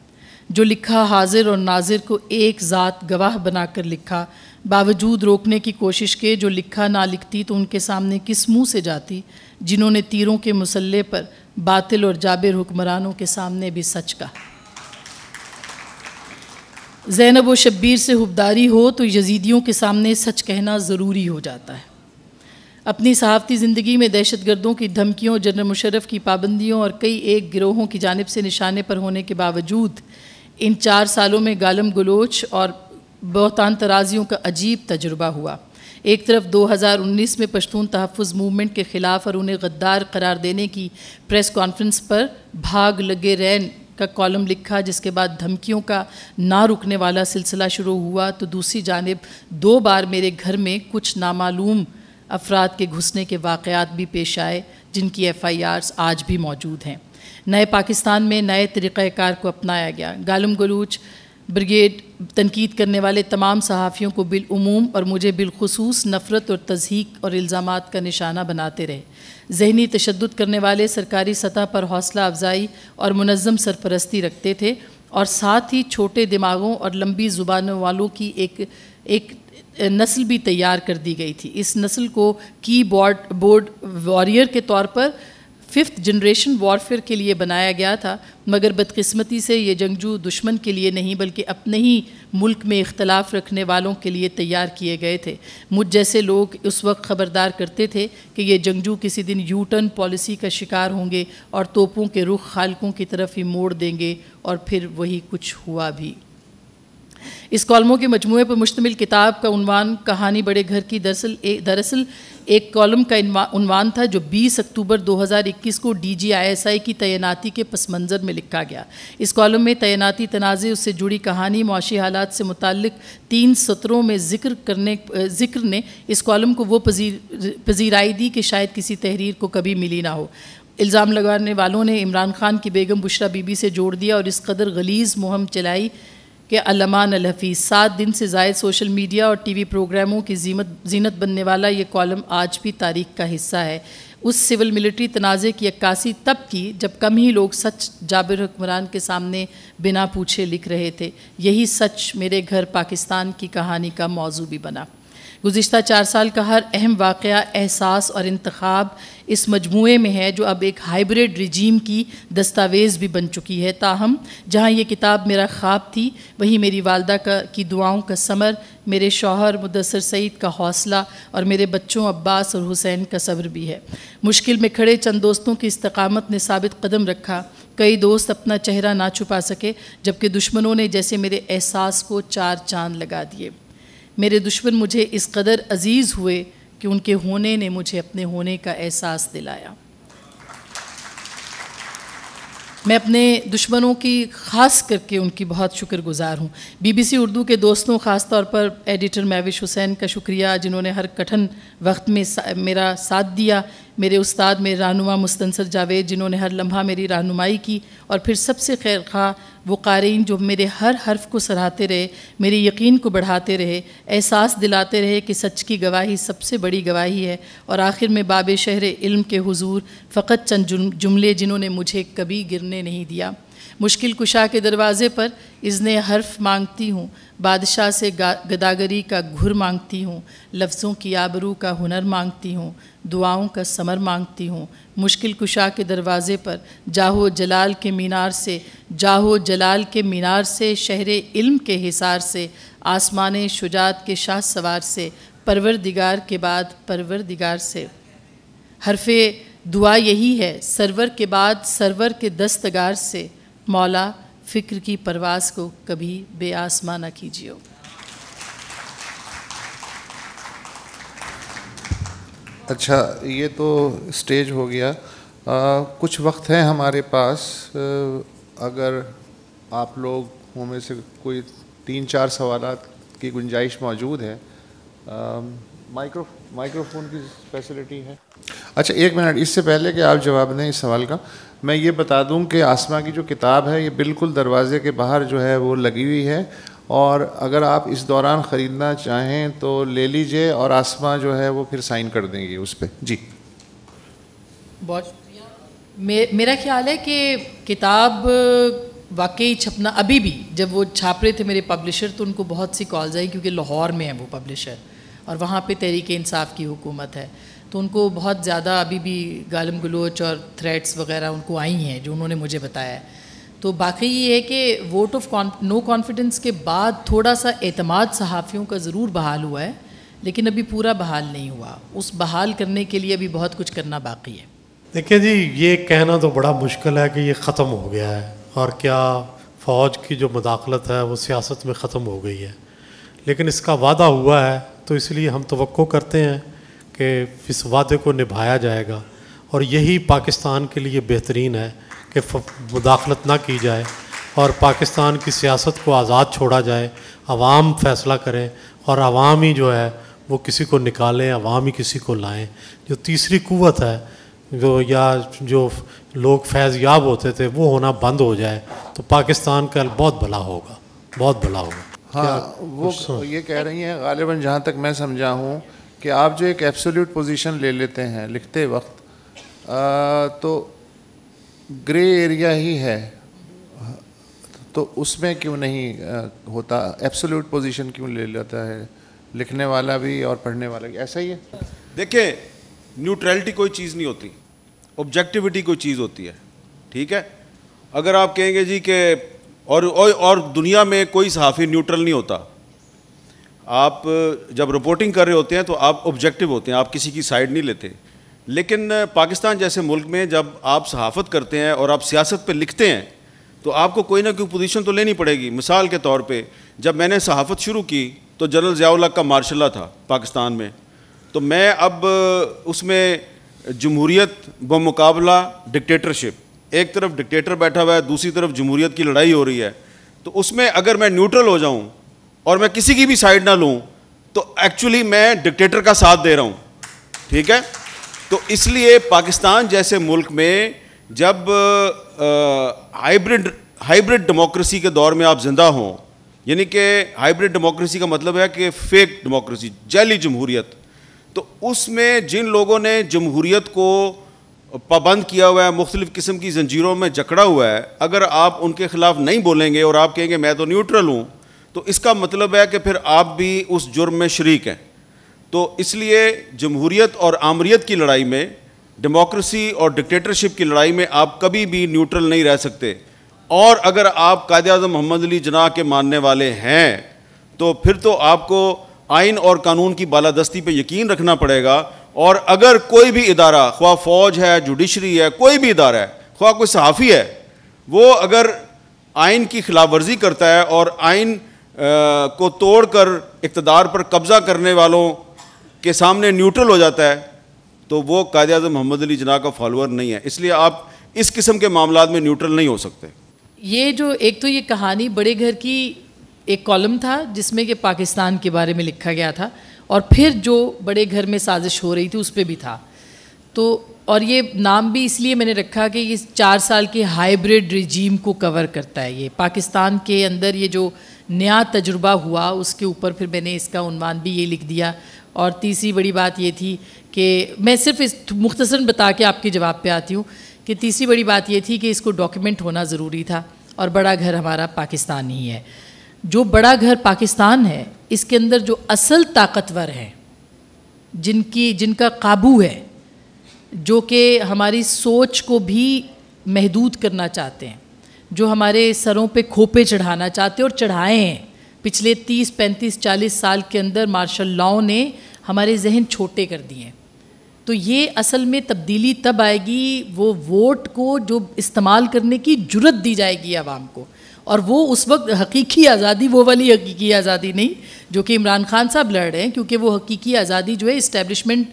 जो लिखा हाजिर और नाजिर को एक ज़ात गवाह बनाकर लिखा, बावजूद रोकने की कोशिश के जो लिखा ना लिखती तो उनके सामने किस मुँह से जाती, जिन्होंने तीरों के मुसल्ले पर बातिल और जाबिर हुक्मरानों के सामने भी सच कहा। ज़ैनब व शब्बीर से हुबदारी हो तो यजीदियों के सामने सच कहना ज़रूरी हो जाता है। अपनी सहाफ़ती ज़िंदगी में दहशतगर्दों की धमकियों, जनरल मुशर्रफ की पाबंदियों और कई एक गिरोहों की जानिब से निशाने पर होने के बावजूद इन 4 सालों में गालम गलोच और बहतान तराजियों का अजीब तजुर्बा हुआ। एक तरफ 2019 में पश्तून तहफ़्फ़ुज़ मूवमेंट के ख़िलाफ़ और उन्हें गद्दार करार देने की प्रेस कॉन्फ्रेंस पर भाग लगे रैन का कॉलम लिखा, जिसके बाद धमकियों का ना रुकने वाला सिलसिला शुरू हुआ, तो दूसरी जानिब 2 बार मेरे घर में कुछ नामालूम अफराद के घुसने के वाक़यात भी पेश आए, जिनकी FIRs आज भी मौजूद हैं। नए पाकिस्तान में नए तरीक़ाकार को अपनाया गया। गालम गलूच ब्रिगेड तनकीद करने वाले तमाम सहाफ़ियों को बिलउमूम और मुझे बिलखुसूस नफ़रत और तज़हीक और इल्ज़ामात का निशाना बनाते रहे। ज़हनी तशद्दुद करने वाले सरकारी सतह पर हौसला अफजाई और मुनज़्ज़म सरपरस्ती रखते थे, और साथ ही छोटे दिमागों और लंबी ज़ुबानों वालों की एक नस्ल भी तैयार कर दी गई थी। इस नस्ल को बोर्ड वॉरियर के तौर पर 5th जनरेशन वॉरफेयर के लिए बनाया गया था, मगर बदकिस्मती से ये जंगजू दुश्मन के लिए नहीं बल्कि अपने ही मुल्क में इख्तलाफ रखने वालों के लिए तैयार किए गए थे। मुझ जैसे लोग उस वक्त ख़बरदार करते थे कि ये जंगजू किसी दिन यू टर्न पॉलिसी का शिकार होंगे और तोपों के रुख खालकों की तरफ ही मोड़ देंगे, और फिर वही कुछ हुआ भी। इस कॉलमों के मजमूए पर मुश्तमिल किताब का उन्वान कहानी बड़े घर की दरअसल एक कॉलम का उन्वान था जो 20 अक्टूबर 2021 को DGISI की तैनाती के पस मंज़र में लिखा गया। इस कॉलम में तैनाती तनाज़े, उससे जुड़ी कहानी, मुआशी हालात से मुताल्लिक़ 3 सत्रों में ज़िक्र ने इस कॉलम को वो पजीराई दी कि शायद किसी तहरीर को कभी मिली ना हो। इल्ज़ाम लगाने वालों ने इमरान खान की बेगम बुशरा बीबी से जोड़ दिया और इस कदर गलीज़ मुहिम चलाई कि अल्लामान अल हफीज़ 7 दिन से ज़ायद सोशल मीडिया और TV प्रोग्रामों की जीनत बनने वाला ये कॉलम आज भी तारीख़ का हिस्सा है। उस सिविल मिलिट्री तनाज़े की अक्कासी तब की जब कम ही लोग सच जाबिर हुक्मरान के सामने बिना पूछे लिख रहे थे। यही सच मेरे घर पाकिस्तान की कहानी का मौजू भी बना। गुज़िश्ता 4 साल का हर अहम वाक़या, एहसास और इंतखाब इस मजमूए में है जो अब एक हाइब्रिड रिजीम की दस्तावेज़ भी बन चुकी है। ताहम जहाँ ये किताब मेरा ख्वाब थी, वहीं मेरी वालदा की दुआओं का समर, मेरे शौहर मुदस्सर सईद का हौसला और मेरे बच्चों अब्बास और हुसैन का सब्र भी है। मुश्किल में खड़े चंद दोस्तों की इस्तकामत ने साबित कदम रखा। कई दोस्त अपना चेहरा ना छुपा सके, जबकि दुश्मनों ने जैसे मेरे एहसास को 4 चांद लगा दिए। मेरे दुश्मन मुझे इस कदर अजीज़ हुए कि उनके होने ने मुझे अपने होने का एहसास दिलाया। मैं अपने दुश्मनों की ख़ास करके उनकी बहुत शुक्रगुज़ार हूँ। BBC उर्दू के दोस्तों, ख़ास तौर पर एडिटर महविश हुसैन का शुक्रिया, जिन्होंने हर कठिन वक्त में मेरा साथ दिया। मेरे उस्ताद, मेरे रहनुमा मुस्तनसर जावेद, जिन्होंने हर लम्हा मेरी रहनुमाई की। और फिर सबसे खैर खा वो क़ारीन जो मेरे हर हर्फ को सराहते रहे, मेरे यकीन को बढ़ाते रहे, एहसास दिलाते रहे कि सच की गवाही सबसे बड़ी गवाही है। और आखिर में बाबे शहर इल्म के हुजूर फ़कत चंद जुमले जिन्होंने मुझे कभी गिरने नहीं दिया। मुश्किल कुशा के दरवाज़े पर इज़्ने हर्फ मांगती हूँ, बादशाह से गदागरी का घुर मांगती हूँ, लफ्ज़ों की आबरू का हुनर मांगती हूँ, दुआओं का समर मांगती हूँ। मुश्किल कुशा के दरवाज़े पर जाहो जलाल के मीनार से, जाहो जलाल के मीनार से, शहर इल्म के हिसार से, आसमान शुजात के शाह सवार से, परवरदिगार के बाद परवरदिगार से। हरफ़े दुआ यही है सरवर के बाद सरवर के दस्तगार से, मौला फ़िक्र की परवाज़ को कभी बेआसमां न कीजिए। अच्छा, ये तो स्टेज हो गया। कुछ वक्त है हमारे पास, अगर आप लोग में से कोई 3-4 सवालात की गुंजाइश मौजूद है। माइक्रोफोन की फैसिलिटी है? अच्छा, 1 मिनट, इससे पहले कि आप जवाब दें इस सवाल का, मैं ये बता दूं कि आसमा की जो किताब है ये बिल्कुल दरवाज़े के बाहर जो है वो लगी हुई है, और अगर आप इस दौरान ख़रीदना चाहें तो ले लीजिए, और आसमा जो है वो फिर साइन कर देंगी उस पर। जी, बहुत शुक्रिया। मेरा ख्याल है कि किताब वाकई छपना, अभी भी जब वो छाप रहे थे मेरे पब्लिशर, तो उनको बहुत सी कॉल्स आई, क्योंकि लाहौर में है वो पब्लिशर और वहाँ पे तहरीक इंसाफ की हुकूमत है, तो उनको बहुत ज़्यादा अभी भी गालम गलोच और थ्रेट्स वगैरह उनको आई हैं जो उन्होंने मुझे बताया है। तो बाकी ये है कि वोट ऑफ नो कॉन्फिडेंस के बाद थोड़ा सा एतमाद सहाफ़ियों का ज़रूर बहाल हुआ है, लेकिन अभी पूरा बहाल नहीं हुआ। उस बहाल करने के लिए अभी बहुत कुछ करना बाकी है। देखिए जी, ये कहना तो बड़ा मुश्किल है कि ये ख़त्म हो गया है, और क्या फ़ौज की जो मुदाखलत है वो सियासत में ख़त्म हो गई है, लेकिन इसका वादा हुआ है, तो इसलिए हम तवक्को करते हैं कि इस वादे को निभाया जाएगा। और यही पाकिस्तान के लिए बेहतरीन है कि मुदाखलत ना की जाए और पाकिस्तान की सियासत को आज़ाद छोड़ा जाए, अवाम फ़ैसला करें और अवाम ही जो है वो किसी को निकालें, अवाम ही किसी को लाएं। जो तीसरी कुव्वत है जो लोग फैज़ याब होते थे वो होना बंद हो जाए, तो पाकिस्तान का बहुत भला होगा, बहुत भला होगा। हाँ, वो ये कह रही हैं गालिबन, जहाँ तक मैं समझा हूँ, कि आप जो एक एब्सोल्यूट पोजीशन ले लेते हैं लिखते वक्त, तो ग्रे एरिया ही है, तो उसमें क्यों नहीं होता? एब्सोल्यूट पोजीशन क्यों ले लेता है लिखने वाला भी और पढ़ने वाला भी? ऐसा ही है। देखिए, न्यूट्रलिटी कोई चीज़ नहीं होती, ऑब्जेक्टिविटी कोई चीज़ होती है, ठीक है। अगर आप कहेंगे जी कि और दुनिया में कोई सहाफ़ी न्यूट्रल नहीं होता। आप जब रिपोर्टिंग कर रहे होते हैं तो आप ऑब्जेक्टिव होते हैं, आप किसी की साइड नहीं लेते। लेकिन पाकिस्तान जैसे मुल्क में जब आप सहाफ़त करते हैं और आप सियासत पे लिखते हैं, तो आपको कोई ना कोई पोजीशन तो लेनी पड़ेगी। मिसाल के तौर पे जब मैंने सहाफ़त शुरू की तो जनरल ज़ियाउल हक़ का मार्शल था पाकिस्तान में, तो मैं अब उसमें जमहूरियत बमुकाबला डिक्टेटरशिप, एक तरफ डिक्टेटर बैठा हुआ है, दूसरी तरफ जमहूरियत की लड़ाई हो रही है, तो उसमें अगर मैं न्यूट्रल हो जाऊं और मैं किसी की भी साइड ना लूं तो एक्चुअली मैं डिक्टेटर का साथ दे रहा हूं, ठीक है। तो इसलिए पाकिस्तान जैसे मुल्क में जब हाइब्रिड डेमोक्रेसी के दौर में आप जिंदा हों, यानी कि हाइब्रिड डेमोक्रेसी का मतलब है कि फेक डेमोक्रेसी, जाली जमहूरियत, तो उसमें जिन लोगों ने जमहूरियत को पाबंद किया हुआ है, मुख्तलिफ़ किस्म की जंजीरों में जकड़ा हुआ है, अगर आप उनके ख़िलाफ़ नहीं बोलेंगे और आप कहेंगे मैं तो न्यूट्रल हूँ, तो इसका मतलब है कि फिर आप भी उस जुर्म में शरीक हैं। तो इसलिए जमहूरियत और आमरीत की लड़ाई में, डेमोक्रेसी और डिक्टेटरशिप की लड़ाई में आप कभी भी न्यूट्रल नहीं रह सकते। और अगर आप कायद-ए-आज़म मोहम्मद अली जिन्नाह के मानने वाले हैं तो फिर तो आपको आइन और कानून की बालादस्ती पे यकीन रखना पड़ेगा। और अगर कोई भी इदारा, ख्वाह फ़ौज है, जुडिशरी है, कोई भी इदारा है, ख्वाह कोई सहाफ़ी है, वो अगर आइन की खिलाफ वर्जी करता है और आइन को तोड़कर इक़्तिदार पर कब्ज़ा करने वालों के सामने न्यूट्रल हो जाता है, तो वो कायद-ए-आज़म मोहम्मद अली जिन्नाह का फॉलोअर नहीं है। इसलिए आप इस किस्म के मामलात में न्यूट्रल नहीं हो सकते। ये जो एक तो ये कहानी बड़े घर की एक कॉलम था जिसमें कि पाकिस्तान के बारे में लिखा गया था, और फिर जो बड़े घर में साजिश हो रही थी उस पर भी था। तो और ये नाम भी इसलिए मैंने रखा कि ये 4 साल के हाइब्रिड रिजीम को कवर करता है। ये पाकिस्तान के अंदर ये जो नया तजुर्बा हुआ उसके ऊपर फिर मैंने इसका उन्वान भी ये लिख दिया। और तीसरी बड़ी बात ये थी कि मैं सिर्फ इस मुख्तसरन बता के आपके जवाब पे आती हूँ कि तीसरी बड़ी बात ये थी कि इसको डॉक्यूमेंट होना ज़रूरी था, और बड़ा घर हमारा पाकिस्तान ही है। जो बड़ा घर पाकिस्तान है इसके अंदर जो असल ताकतवर हैं, जिनका काबू है, जो कि हमारी सोच को भी महदूद करना चाहते हैं, जो हमारे सरों पे खोपे चढ़ाना चाहते हैं और चढ़ाए हैं। पिछले 30, 35, 40 साल के अंदर मार्शल लॉ ने हमारे जहन छोटे कर दिए हैं। तो ये असल में तब्दीली तब आएगी, वो वोट को जो इस्तेमाल करने की जुर्रत दी जाएगी आवाम को, और वो उस वक्त हकीकी आज़ादी, वो वाली हकीकी आज़ादी नहीं जो कि इमरान खान साहब लड़ रहे हैं, क्योंकि वो हकीकी आज़ादी जो है इस्टेब्लिशमेंट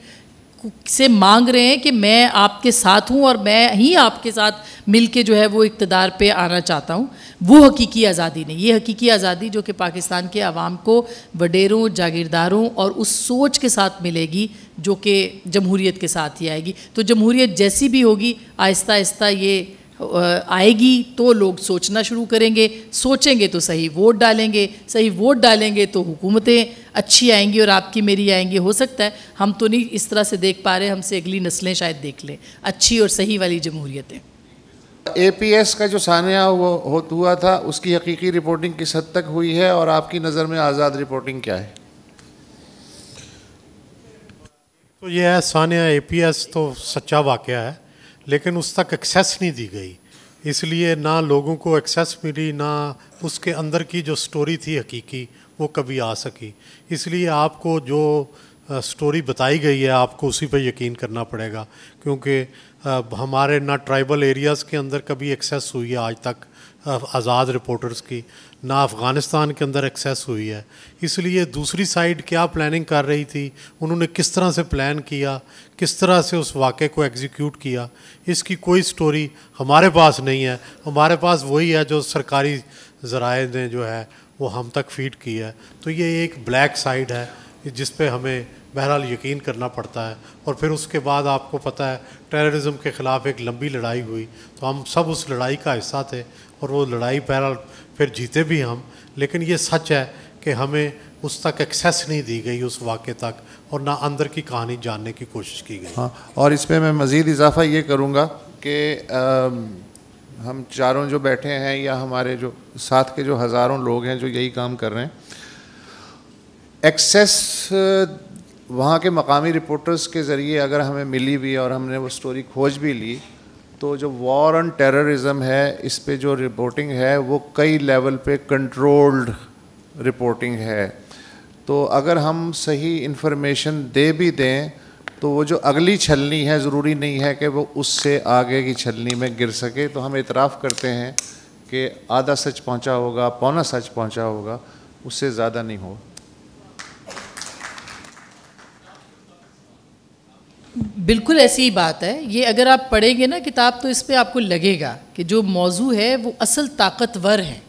से मांग रहे हैं कि मैं आपके साथ हूँ और मैं ही आपके साथ मिल के जो है वो इक़्तिदार पे आना चाहता हूँ। वो हकीकी आज़ादी नहीं, ये हकीकी आज़ादी जो कि पाकिस्तान के आवाम को वडेरों, जागीरदारों और उस सोच के साथ मिलेगी जो कि जमहूरियत के साथ ही आएगी। तो जमहूरियत जैसी भी होगी, आहिस्ता आहिस्ता ये आएगी तो लोग सोचना शुरू करेंगे, सोचेंगे तो सही वोट डालेंगे, सही वोट डालेंगे तो हुकूमतें अच्छी आएंगी और आपकी मेरी आएंगी। हो सकता है हम तो नहीं इस तरह से देख पा रहे, हमसे अगली नस्लें शायद देख लें अच्छी और सही वाली जमहूरियतें। APS का जो सानिया हुआ था उसकी हकीकी रिपोर्टिंग किस हद तक हुई है, और आपकी नज़र में आज़ाद रिपोर्टिंग क्या है? तो ये है सानिया APS तो सच्चा वाक़या है, लेकिन उस तक एक्सेस नहीं दी गई, इसलिए ना लोगों को एक्सेस मिली, ना उसके अंदर की जो स्टोरी थी हकीकी वो कभी आ सकी। इसलिए आपको जो स्टोरी बताई गई है आपको उसी पर यकीन करना पड़ेगा, क्योंकि हमारे ना ट्राइबल एरियाज़ के अंदर कभी एक्सेस हुई है आज तक आज़ाद रिपोर्टर्स की, ना अफ़गानिस्तान के अंदर एक्सेस हुई है। इसलिए दूसरी साइड क्या प्लानिंग कर रही थी, उन्होंने किस तरह से प्लान किया, किस तरह से उस वाक़े को एग्जीक्यूट किया, इसकी कोई स्टोरी हमारे पास नहीं है। हमारे पास वही है जो सरकारी ज़राए ने जो है वो हम तक फीड की है। तो ये एक ब्लैक साइड है जिस पे हमें बहरहाल यकीन करना पड़ता है। और फिर उसके बाद आपको पता है टेररिज्म के ख़िलाफ़ एक लंबी लड़ाई हुई, तो हम सब उस लड़ाई का हिस्सा थे और वो लड़ाई बहरहाल फिर जीते भी हम। लेकिन ये सच है कि हमें उस तक एक्सेस नहीं दी गई, उस वाक़े तक, और ना अंदर की कहानी जानने की कोशिश की गई। हाँ, और इस पर मैं मज़ीद इजाफ़ा ये करूँगा कि हम चारों जो बैठे हैं या हमारे जो साथ के जो हज़ारों लोग हैं जो यही काम कर रहे हैं, एक्सेस वहाँ के मकामी रिपोर्टर्स के ज़रिए अगर हमें मिली भी और हमने वो स्टोरी खोज भी ली, तो जो वॉर ऑन टेररिज्म है इस पे जो रिपोर्टिंग है वो कई लेवल पे कंट्रोल्ड रिपोर्टिंग है। तो अगर हम सही इन्फॉर्मेशन दे भी दें तो वो जो अगली छलनी है ज़रूरी नहीं है कि वो उससे आगे की छलनी में गिर सके। तो हम इतराफ़ करते हैं कि आधा सच पहुंचा होगा, पौना सच पहुंचा होगा, उससे ज़्यादा नहीं होगा। बिल्कुल ऐसी ही बात है। ये अगर आप पढ़ेंगे ना किताब तो इस पे आपको लगेगा कि जो मौजू है वो असल ताकतवर है,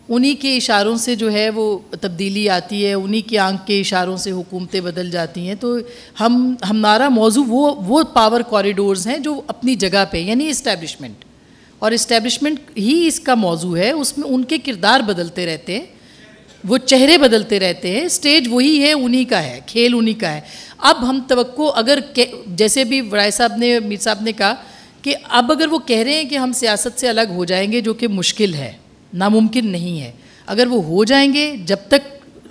उन्हीं के इशारों से जो है वो तब्दीली आती है, उन्हीं के आंख के इशारों से हुकूमतें बदल जाती हैं। तो हमारा मौजू वो पावर कॉरिडोर्स हैं जो अपनी जगह पे, यानी इस्टेब्लिशमेंट, और इस्टेब्लिशमेंट ही इसका मौजू है। उसमें उनके किरदार बदलते रहते हैं, वो चेहरे बदलते रहते हैं, स्टेज वही है, उन्हीं का है, खेल उन्हीं का है। अब हम तवक्को अगर जैसे भी वराय साहब ने, मीर साहब ने कहा कि अब अगर वो कह रहे हैं कि हम सियासत से अलग हो जाएंगे, जो कि मुश्किल है, नामुमकिन नहीं है। अगर वो हो जाएंगे, जब तक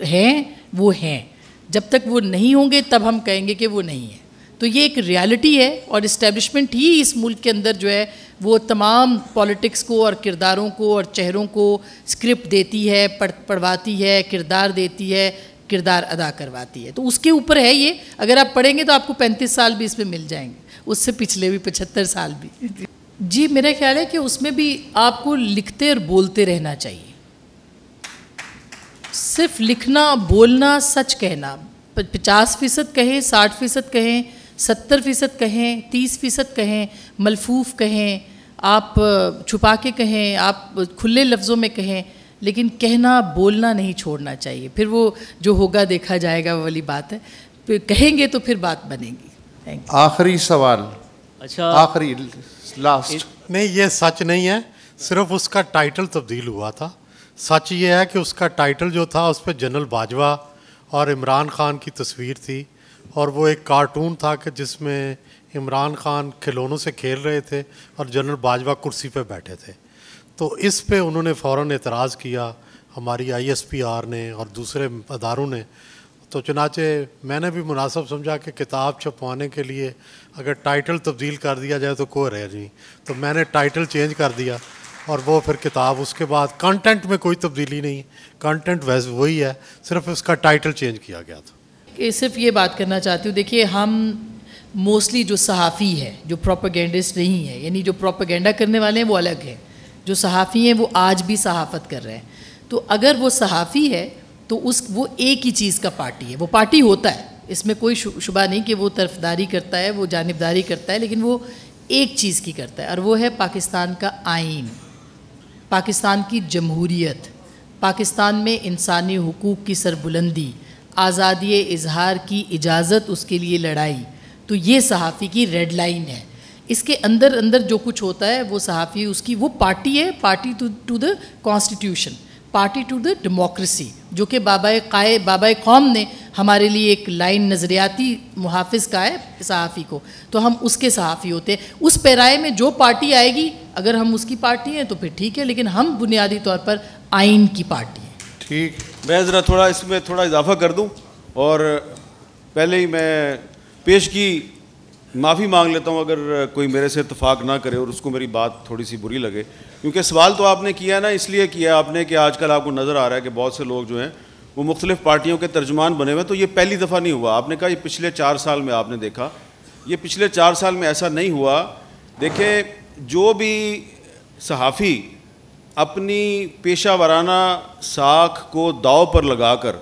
हैं वो हैं, जब तक वो नहीं होंगे तब हम कहेंगे कि वो नहीं है। तो ये एक रियलिटी है, और इस्टेब्लिशमेंट ही इस मुल्क के अंदर जो है वो तमाम पॉलिटिक्स को और किरदारों को और चेहरों को स्क्रिप्ट देती है, पढ़वाती है, किरदार देती है, किरदार अदा करवाती है। तो उसके ऊपर है ये। अगर आप पढ़ेंगे तो आपको 35 साल भी इसमें मिल जाएंगे, उससे पिछले भी 75 साल भी। जी, मेरा ख्याल है कि उसमें भी आपको लिखते और बोलते रहना चाहिए। सिर्फ लिखना, बोलना, सच कहना, 50% कहें, 60% कहें, 70% कहें, 30% कहें, मलफूफ कहें, आप छुपा के कहें, आप खुले लफ्ज़ों में कहें, लेकिन कहना, बोलना नहीं छोड़ना चाहिए। फिर वो जो होगा देखा जाएगा वाली बात है। फिर कहेंगे तो फिर बात बनेगी। आखिरी सवाल, अच्छा, आखिरी लास्ट। नहीं, ये सच नहीं है, सिर्फ उसका टाइटल तब्दील हुआ था। सच ये है कि उसका टाइटल जो था उस पर जनरल बाजवा और इमरान खान की तस्वीर थी, और वो एक कार्टून था कि जिसमें इमरान खान खिलौनों से खेल रहे थे और जनरल बाजवा कुर्सी पे बैठे थे। तो इस पे उन्होंने फ़ौरन एतराज़ किया, हमारी ISPR ने और दूसरे अदारों ने। तो चुनाचे मैंने भी मुनासिब समझा कि किताब छपवाने के लिए अगर टाइटल तब्दील कर दिया जाए तो कोई रहे नहीं, तो मैंने टाइटल चेंज कर दिया, और वो फिर किताब उसके बाद कंटेंट में कोई तब्दीली नहीं, कंटेंट वैसे वही है, सिर्फ उसका टाइटल चेंज किया गया था। कि सिर्फ ये बात करना चाहती हूँ, देखिए हम मोस्टली जो सहाफ़ी है, जो प्रोपेगेंडिस्ट नहीं है, यानी जो प्रोपेगेंडा करने वाले हैं वो अलग है, जो सहाफ़ी हैं वो आज भी सहाफ़त कर रहे हैं। तो अगर वो सहाफ़ी है तो वो एक ही चीज़ का पार्टी है, वो पार्टी होता है, इसमें कोई शुबा नहीं कि वो तरफदारी करता है, वो जानिबदारी करता है, लेकिन वो एक चीज़ की करता है, और वो है पाकिस्तान का आइन, पाकिस्तान की जमहूरियत, पाकिस्तान में इंसानी हुकूक की सरबुलंदी, आज़ादी इजहार की इजाज़त, उसके लिए लड़ाई। तो ये सहाफ़ी की रेड लाइन है। इसके अंदर अंदर जो कुछ होता है वो सहाफ़ी उसकी वो पार्टी है, party to the constitution, party to the democracy, जो कि बाबाए कौम ने हमारे लिए एक लाइन नज़रियाती मुहाफ़िज़ का है सहाफ़ी को, तो हम उसके सहाफ़ी होते हैं। उस पैराए में जो पार्टी आएगी, अगर हम उसकी पार्टी हैं तो फिर ठीक है, लेकिन हम बुनियादी तौर पर आइन की पार्टी हैं। ठीक, मैं ज़रा थोड़ा इसमें थोड़ा इजाफा कर दूं, और पहले ही मैं पेश की माफ़ी मांग लेता हूं अगर कोई मेरे से इत्तेफाक ना करे और उसको मेरी बात थोड़ी सी बुरी लगे, क्योंकि सवाल तो आपने किया ना, इसलिए किया आपने कि आजकल आपको नज़र आ रहा है कि बहुत से लोग जो हैं वो मुख्तलिफ़ पार्टियों के तर्जुमान बने हुए। तो ये पहली दफ़ा नहीं हुआ। आपने कहा ये पिछले 4 साल में आपने देखा, ये पिछले 4 साल में ऐसा नहीं हुआ। देखें, जो भी सहाफ़ी अपनी पेशा वाराना साख को दाव पर लगाकर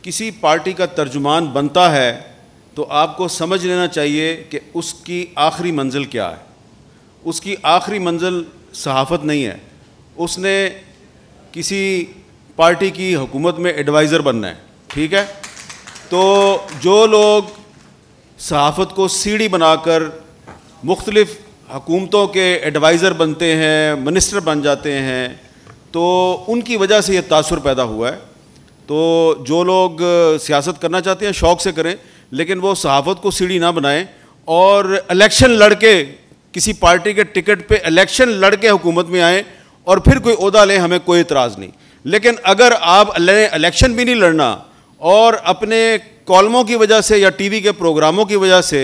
किसी पार्टी का तर्जुमान बनता है तो आपको समझ लेना चाहिए कि उसकी आखिरी मंजिल क्या है। उसकी आखिरी मंजिल सहाफ़त नहीं है, उसने किसी पार्टी की हुकूमत में एडवाइज़र बनना है, ठीक है। तो जो लोग सहाफ़त को सीढ़ी बनाकर मुख्तलिफ़ हुकूमतों के एडवाइज़र बनते हैं, मिनिस्टर बन जाते हैं, तो उनकी वजह से ये तासुर पैदा हुआ है। तो जो लोग सियासत करना चाहते हैं शौक़ से करें, लेकिन वो सहाफ़त को सीढ़ी ना बनाएं, और इलेक्शन लड़के किसी पार्टी के टिकट पे इलेक्शन लड़के हुकूमत में आएँ और फिर कोई ओहदा लें, हमें कोई इतराज़ नहीं। लेकिन अगर आप इलेक्शन भी नहीं लड़ना और अपने कॉलमों की वजह से या टीवी के प्रोग्रामों की वजह से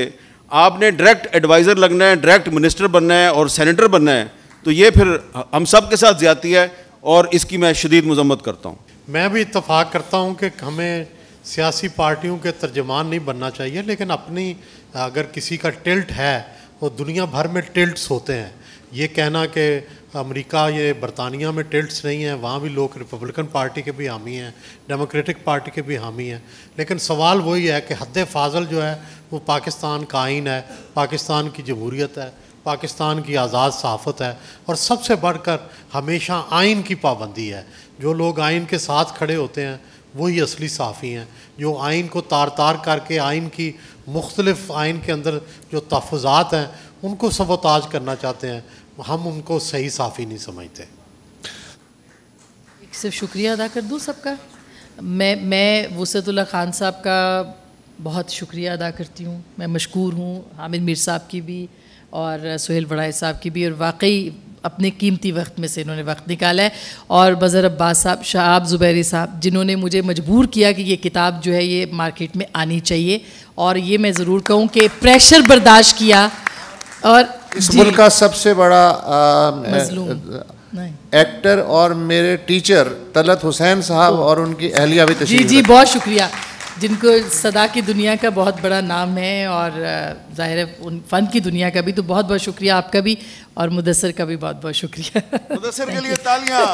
आपने डायरेक्ट एडवाइज़र लगना है, डायरेक्ट मिनिस्टर बनना है और सेनेटर बनना है, तो ये फिर हम सब के साथ ज़्यादती है, और इसकी मैं शदीद मज़म्मत करता हूँ। मैं भी इत्तफाक करता हूँ कि हमें सियासी पार्टियों के तर्जमान नहीं बनना चाहिए, लेकिन अपनी अगर किसी का टिल्ट है, वो दुनिया भर में टिल्ट्स होते हैं। ये कहना कि अमेरिका ये बरतानिया में टिल्ट्स नहीं हैं, वहाँ भी लोग रिपब्लिकन पार्टी के भी हामी हैं, डेमोक्रेटिक पार्टी के भी हामी हैं, लेकिन सवाल वही है कि हद फाजल जो है वो पाकिस्तान का आइन है, पाकिस्तान की जमहूरियत है, पाकिस्तान की आज़ाद सहाफ़त है, और सबसे बढ़कर हमेशा आइन की पाबंदी है। जो लोग आइन के साथ खड़े होते हैं वही असली साफ़ी हैं, जो आइन को तार तार करके आइन की मुख्तलिफ आइन के अंदर जो तहफ़्फ़ुज़ात हैं उनको सबोताज करना चाहते हैं, हम उनको सही साफ़ी नहीं समझते। सिर्फ शुक्रिया अदा कर दूँ सबका। मैं वुसअतुल्लाह खान साहब का बहुत शुक्रिया अदा करती हूँ, मैं मशकूर हूँ, हामिद मीर साहब की भी और सुहेल वड़ाई साहब की भी, और वाकई अपने कीमती वक्त में से इन्होंने वक्त निकाला है, और बज़र अब्बास साहब, शाहाब ज़ुबैरी साहब, जिन्होंने मुझे मजबूर किया कि ये किताब जो है ये मार्केट में आनी चाहिए, और ये मैं ज़रूर कहूँ कि प्रेशर बर्दाश्त किया। और इस मुल्क का सबसे बड़ा एक्टर और मेरे टीचर तलत हुसैन साहब और उनकी अहलिया भी तशरीफ। जी बहुत शुक्रिया, जिनको सदा की दुनिया का बहुत बड़ा नाम है, और ज़ाहिर है उन फ़न की दुनिया का भी, तो बहुत बहुत शुक्रिया आपका भी, और मुदस्सर का भी बहुत बहुत शुक्रिया। मुदस्सर के लिए तालियां।